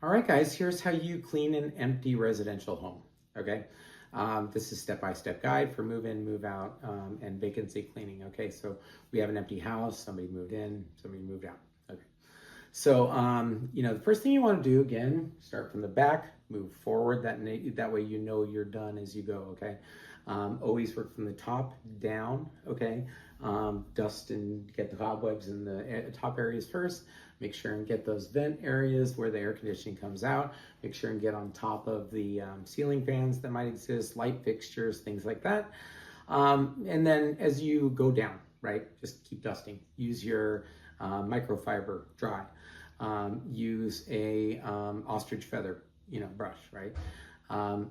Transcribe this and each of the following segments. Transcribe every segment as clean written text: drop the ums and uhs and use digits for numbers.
All right, guys, here's how you clean an empty residential home, okay? This is step-by-step guide for move in, move out, and vacancy cleaning, okay? So we have an empty house, somebody moved in, somebody moved out, okay? So, the first thing you want to do, again, start from the back, move forward, that way you know you're done as you go, okay? Always work from the top down, okay? Dust and get the cobwebs in the top areas first. Make sure and get those vent areas where the air conditioning comes out. Make sure and get on top of the ceiling fans that might exist, light fixtures, things like that. And then as you go down, right, just keep dusting. Use your microfiber dry. Use a ostrich feather, brush, right?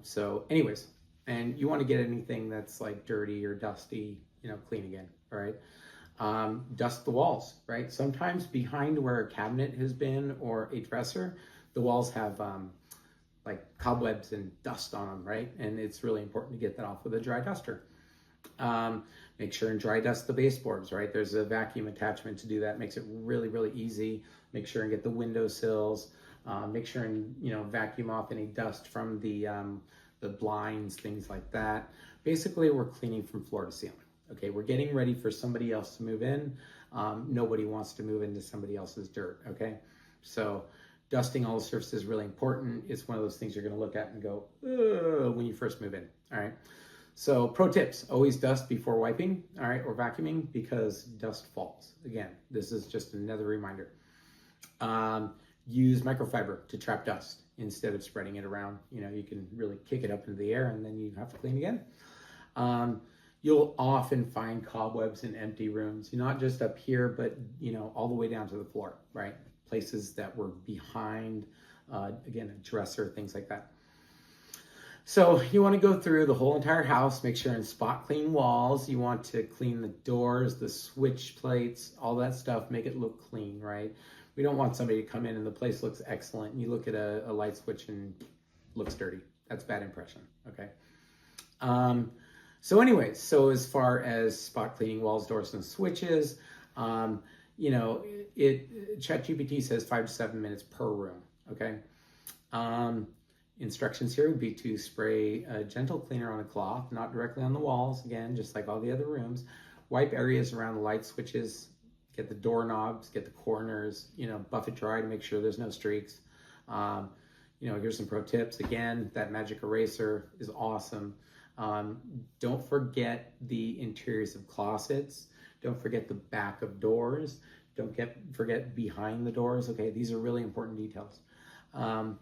So anyways, and you want to get anything that's like dirty or dusty, clean again, all right? Dust the walls, right? Sometimes behind where a cabinet has been or a dresser, the walls have like cobwebs and dust on them, right? And it's really important to get that off with a dry duster. Make sure and dry dust the baseboards, right? There's a vacuum attachment to do that. Makes it really, really easy. Make sure and get the windowsills. Make sure and, vacuum off any dust from the blinds, things like that. Basically, we're cleaning from floor to ceiling. Okay, we're getting ready for somebody else to move in. Nobody wants to move into somebody else's dirt, okay? So dusting all the surfaces is really important. It's one of those things you're gonna look at and go, ugh, when you first move in, all right? So pro tips, always dust before wiping, all right, or vacuuming, because dust falls. Again, this is just another reminder. Use microfiber to trap dust instead of spreading it around. You can really kick it up into the air and then you have to clean again. You'll often find cobwebs in empty rooms, not just up here, but all the way down to the floor, right? Places that were behind, again, a dresser, things like that. So you want to go through the whole entire house, make sure and spot clean walls. You want to clean the doors, the switch plates, all that stuff, make it look clean, right? We don't want somebody to come in and the place looks excellent and you look at a light switch and it looks dirty. That's a bad impression, okay? So anyways, so as far as spot cleaning walls, doors, and switches, ChatGPT says 5 to 7 minutes per room, okay? Instructions here would be to spray a gentle cleaner on a cloth, not directly on the walls, again, just like all the other rooms. Wipe areas around the light switches, get the doorknobs, get the corners, buff it dry to make sure there's no streaks. Here's some pro tips. Again, that magic eraser is awesome. Don't forget the interiors of closets. Don't forget the back of doors. Don't forget behind the doors. Okay, these are really important details. Clean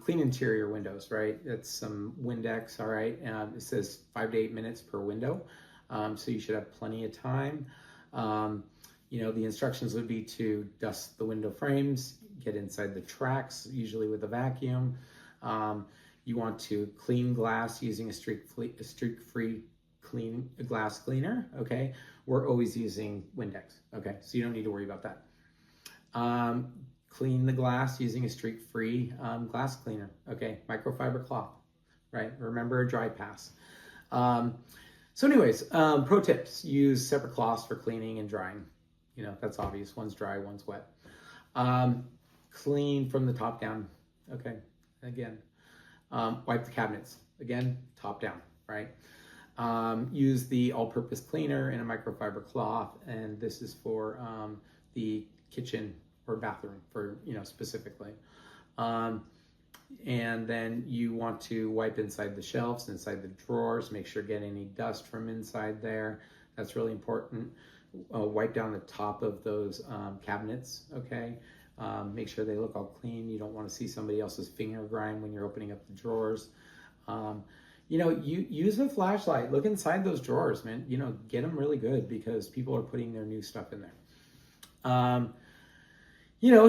interior windows, right? That's some Windex, all right? It says 5 to 8 minutes per window, so you should have plenty of time. The instructions would be to dust the window frames, get inside the tracks, usually with a vacuum. You want to clean glass using a streak-free glass cleaner, okay? We're always using Windex, okay? So you don't need to worry about that. Clean the glass using a streak-free glass cleaner, okay? Microfiber cloth, right? Remember a dry pass. Pro tips, use separate cloths for cleaning and drying. That's obvious. One's dry, one's wet. Clean from the top down, okay? Again. Wipe the cabinets, again, top down, right? Use the all-purpose cleaner in a microfiber cloth, and this is for the kitchen or bathroom, for specifically. And then you want to wipe inside the shelves, inside the drawers, make sure get any dust from inside there. That's really important. Wipe down the top of those cabinets, okay? Make sure they look all clean. You don't want to see somebody else's finger grime when you're opening up the drawers. Use a flashlight. Look inside those drawers, man. Get them really good because people are putting their new stuff in there.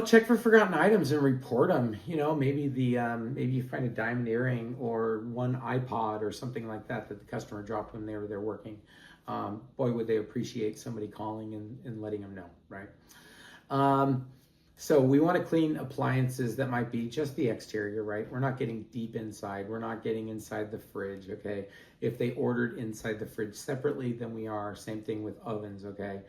Check for forgotten items and report them. Maybe maybe you find a diamond earring or one iPod or something like that the customer dropped when they were there working. Boy, would they appreciate somebody calling and letting them know, right? So we want to clean appliances that might be just the exterior, right? We're not getting deep inside. We're not getting inside the fridge, okay? If they ordered inside the fridge separately, then we are. Same thing with ovens, okay?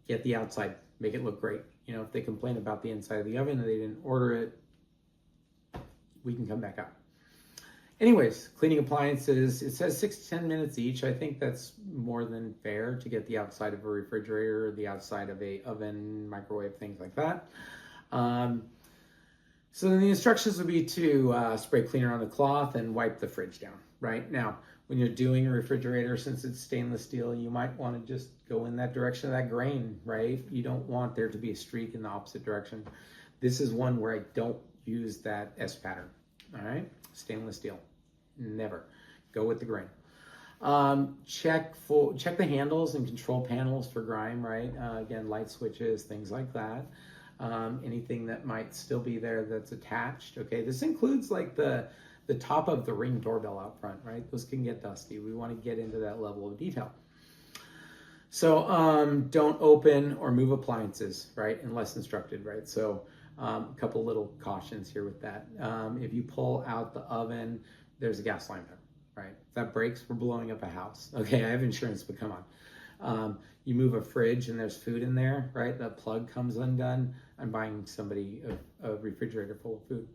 get the outside, make it look great. You know, if they complain about the inside of the oven and they didn't order it, we can come back out. Anyways, cleaning appliances, it says 6 to 10 minutes each. I think that's more than fair to get the outside of a refrigerator, the outside of a oven, microwave, things like that. So then the instructions would be to spray cleaner on the cloth and wipe the fridge down, right? Now, when you're doing a refrigerator, since it's stainless steel, you might want to just go in that direction of that grain, right? You don't want there to be a streak in the opposite direction. This is one where I don't use that S pattern, all right? Stainless steel, never. Go with the grain. Check the handles and control panels for grime, right? Again, light switches, things like that. Anything that might still be there that's attached. Okay, this includes like the top of the Ring doorbell out front, right? Those can get dusty. We want to get into that level of detail. So don't open or move appliances, right? Unless instructed, right? So a couple little cautions here with that. If you pull out the oven, there's a gas line there, right? If that breaks, we're blowing up a house. Okay, I have insurance, but come on. You move a fridge and there's food in there, right? That plug comes undone. I'm buying somebody a refrigerator full of food.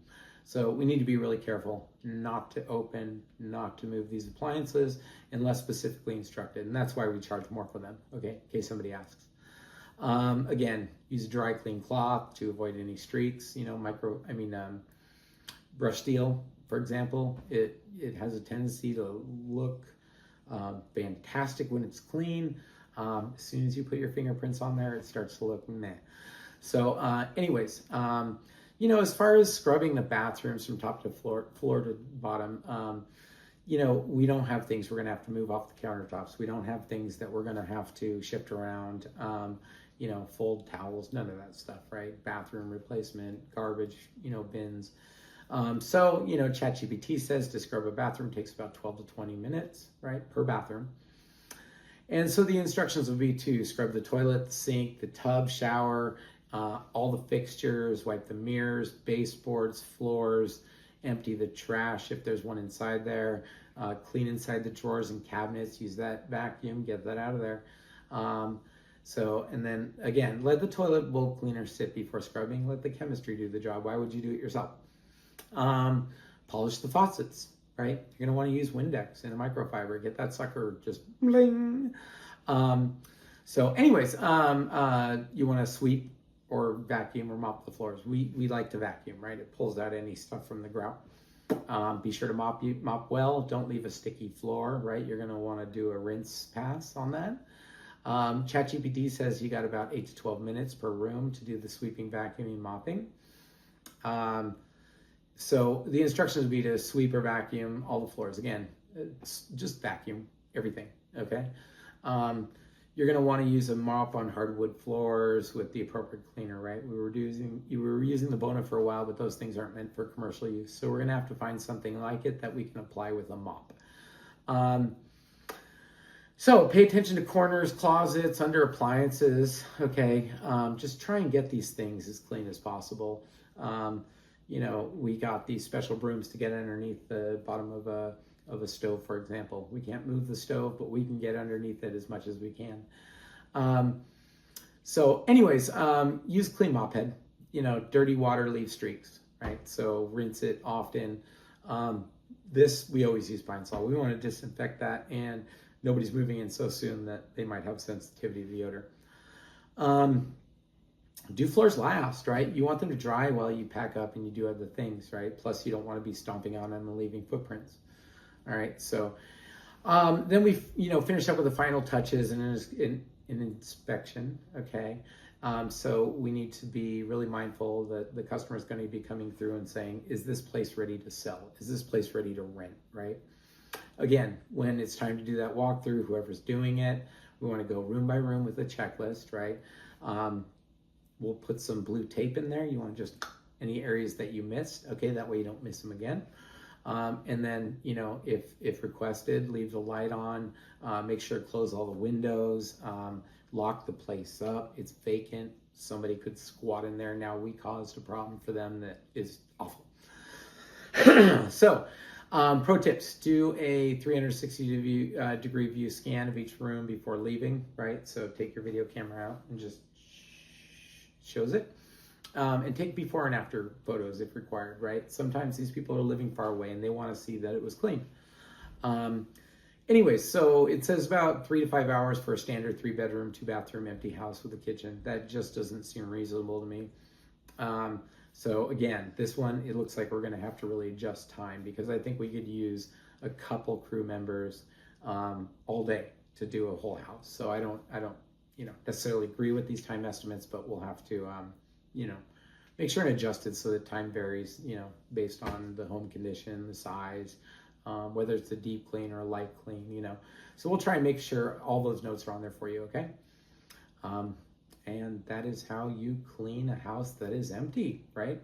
So we need to be really careful not to open, not to move these appliances unless specifically instructed. And that's why we charge more for them, okay, in case somebody asks. Again, use a dry, clean cloth to avoid any streaks. You know, brush steel, for example, it has a tendency to look fantastic when it's clean. As soon as you put your fingerprints on there, it starts to look meh. So anyways, you know, as far as scrubbing the bathrooms from top to floor to bottom, you know, we don't have things we're going to have to move off the countertops. We don't have things that we're going to have to shift around, you know, fold towels, none of that stuff, right? Bathroom replacement, garbage, you know, bins. So, you know, ChatGPT says to scrub a bathroom takes about 12 to 20 minutes, right, per bathroom. And so the instructions would be to scrub the toilet, the sink, the tub, shower, all the fixtures, wipe the mirrors, baseboards, floors, empty the trash if there's one inside there, clean inside the drawers and cabinets, use that vacuum, get that out of there. And then again, let the toilet bowl cleaner sit before scrubbing. Let the chemistry do the job. Why would you do it yourself? Polish the faucets, right? You're gonna want to use Windex and a microfiber. Get that sucker just bling. So anyways, you want to sweep or vacuum or mop the floors. We like to vacuum, right? It pulls out any stuff from the grout. Be sure to mop well. Don't leave a sticky floor, right? You're gonna want to do a rinse pass on that. ChatGPT says you got about 8 to 12 minutes per room to do the sweeping, vacuuming, mopping. So the instructions would be to sweep or vacuum all the floors. Again, it's just vacuum everything, okay? You're going to want to use a mop on hardwood floors with the appropriate cleaner, right? You were using the Bona for a while, but those things aren't meant for commercial use. So we're going to have to find something like it that we can apply with a mop. So pay attention to corners, closets, under appliances, okay? Just try and get these things as clean as possible. You know, we got these special brooms to get underneath the bottom of a stove, for example. We can't move the stove, but we can get underneath it as much as we can. So anyways, use clean mop head. You know, dirty water leaves streaks, right? So rinse it often. This, we always use Pine Sol. We want to disinfect that, and nobody's moving in so soon that they might have sensitivity to the odor. Do floors last, right? You want them to dry while you pack up and you do other things, right? Plus, you don't want to be stomping on them and leaving footprints. All right, so then we, finish up with the final touches and an inspection, okay? So we need to be really mindful that the customer is going to be coming through and saying, is this place ready to sell? Is this place ready to rent, right? Again, when it's time to do that walkthrough, whoever's doing it, we want to go room by room with a checklist, right? We'll put some blue tape in there. You want to just, any areas that you missed, okay? That way you don't miss them again. And then, if requested, leave the light on, make sure to close all the windows, lock the place up. It's vacant. Somebody could squat in there. Now we caused a problem for them that is awful. So, Pro tips: do a 360 degree view scan of each room before leaving. Right, so take your video camera out and just shows it. And take before and after photos if required. Right, sometimes these people are living far away and they want to see that it was clean. Anyways, so it says about 3 to 5 hours for a standard 3-bedroom, 2-bathroom empty house with a kitchen. That just doesn't seem reasonable to me. So again, this one, it looks like we're going to have to really adjust time, because I think we could use a couple crew members all day to do a whole house. So I don't necessarily agree with these time estimates, but we'll have to make sure and adjust it so that time varies based on the home condition, the size, whether it's a deep clean or a light clean. So we'll try and make sure all those notes are on there for you. Okay. And that is how you clean a house that is empty, right?